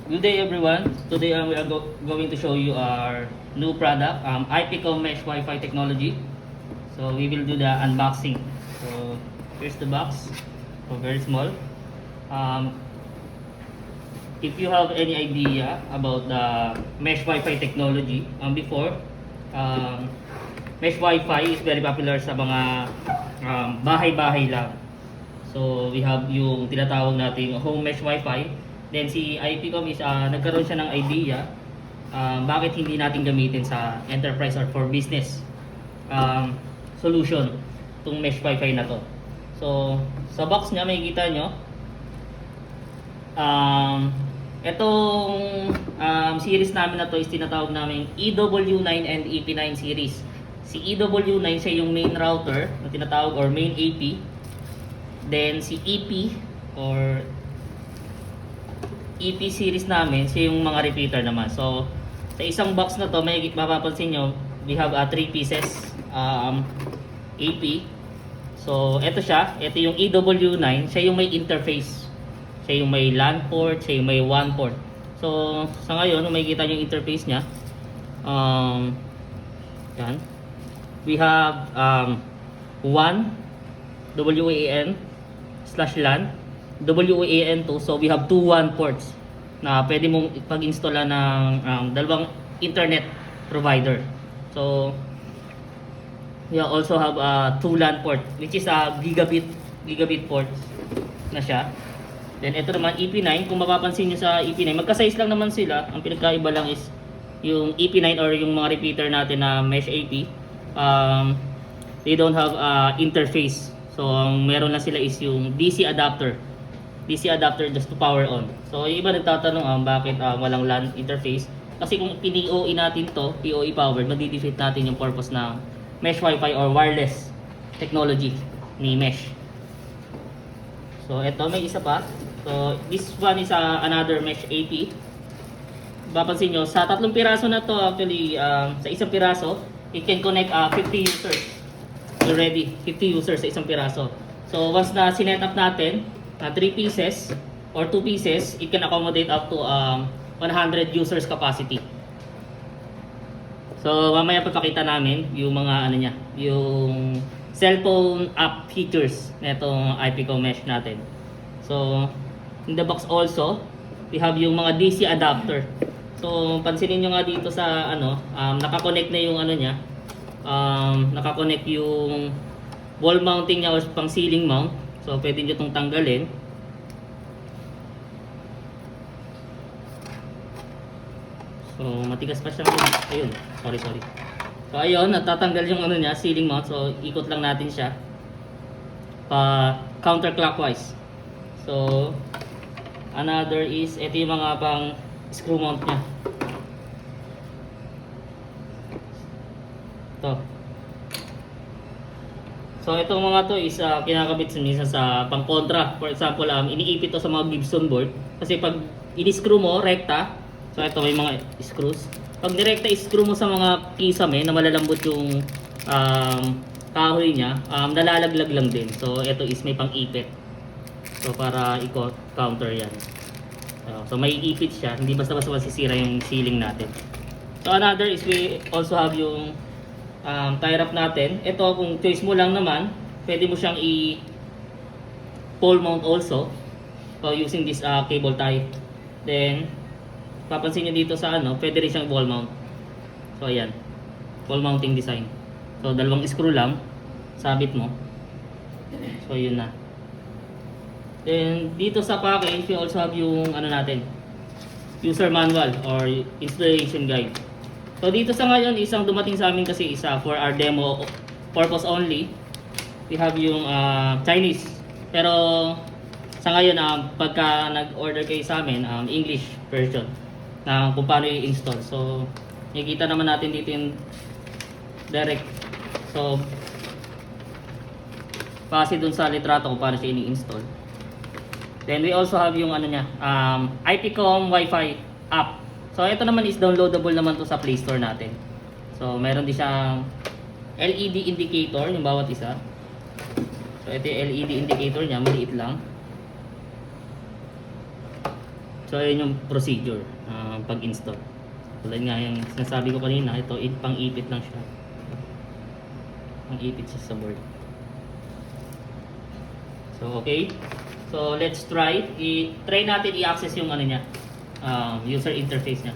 Good day everyone. Today we are going to show you our new product, IPCOM Mesh Wi-Fi technology. So we will do the unboxing. So here's the box. So very small. Um, if you have any idea about the Mesh Wi-Fi technology, before, Mesh Wi-Fi is very popular sa mga bahay-bahay lang. So we have yung tinatawag nating home mesh Wi-Fi. Then si IPCOM is nagkaroon siya ng idea bakit hindi natin gamitin sa enterprise or for business solution itong mesh Wi-Fi na to. So sa box niya makikita nyo itong series namin na to is tinatawag namin EW9 and EP9 series. Si EW9 siya yung main router na tinatawag or main AP. Then si EP or EP series namin, siya yung mga repeater naman. So, sa isang box na to, may mapapansin nyo, we have 3 pieces AP. So, ito siya. Ito yung EW9. Siya yung may interface. Siya yung may LAN port, siya yung may WAN port. So, sa ngayon, kung makikita nyo yung interface niya, yan. We have WAN, WAN/LAN, WAN2. So we have 2 WAN ports na pwede mong pag-installa ng dalawang internet provider. So we also have 2 LAN port which is a gigabit port na siya. Then ito naman EP9. Kung mapapansin niyo sa EP9, magka-size lang naman sila. Ang pinagkaiba lang is yung EP9 or yung mga repeater natin na mesh AP, they don't have interface. So ang meron lang sila is yung DC adapter just to power on. So yung iba nagtatanong bakit walang LAN interface. Kasi kung POE natin to, POE powered, madi-defeat natin yung purpose ng mesh Wi-Fi or wireless technology ni mesh. So eto, may isa pa. So this one is another mesh AP. Papansin nyo, sa 3 piraso na to, actually sa isang piraso, it can connect 50 users. Already 50 users sa isang piraso. So once na sinet up natin 3 pieces or 2 pieces, it can accommodate up to 100 users capacity. So mamaya papakita namin yung mga niya, yung cellphone app features nitong IPCOM mesh natin. So in the box also, we have yung mga DC adapter. So pansinin nyo nga dito sa naka-connect na yung niya, naka-connect yung wall mounting niya or pang ceiling mount. So pwede nyo itong tanggalin. So matigas pa siyang ayun, sorry. So ayun, natatanggal yung niya, ceiling mount. So ikot lang natin siya pa counterclockwise. So another is ito yung mga pang screw mount niya. Ito. So itong mga to is kinakabit minsan sa pang-kontra. For example, iniipit to sa mga Gibson board. Kasi pag ini-screw mo rekta, so ito may mga screws. Pag direkta i-screw mo sa mga kisame na malalambot yung kahoy niya, nalalaglag lang din. So ito is may pang-ipit. So para i-counter yan. So may ipit siya, hindi basta-basta masisira yung ceiling natin. So another is we also have yung tie wrap natin. Ito kung choice mo lang naman, pwede mo siyang pole mount also. So using this cable tie. Then papansin niyo dito sa pwede rin siyang wall mount. So ayan, wall mounting design. So dalawang screw lang, sabit mo. So yun na. Then dito sa package, we also have yung natin, user manual or installation guide. So dito sa ngayon, isang dumating sa amin kasi isa for our demo purpose only. We have yung Chinese. Pero sa ngayon, pagka nag-order kayo sa amin, English version na kung paano i-install. So nakikita naman natin dito yung direct. So base dun sa litrato kung paano siya ini-install. Then we also have yung IPCOM Wi-Fi app. So ito naman is downloadable naman to sa Play Store natin. So meron din siyang LED indicator yung bawat isa. So ito yung LED indicator niya, maliit lang. So ayun yung procedure pag-install. Tulad nga yung sinasabi ko kanina, ito pang-ipit lang siya. Pang-ipit siya sa board. So okay. So let's try. I-try natin i-access yung ano niya, user interface niya.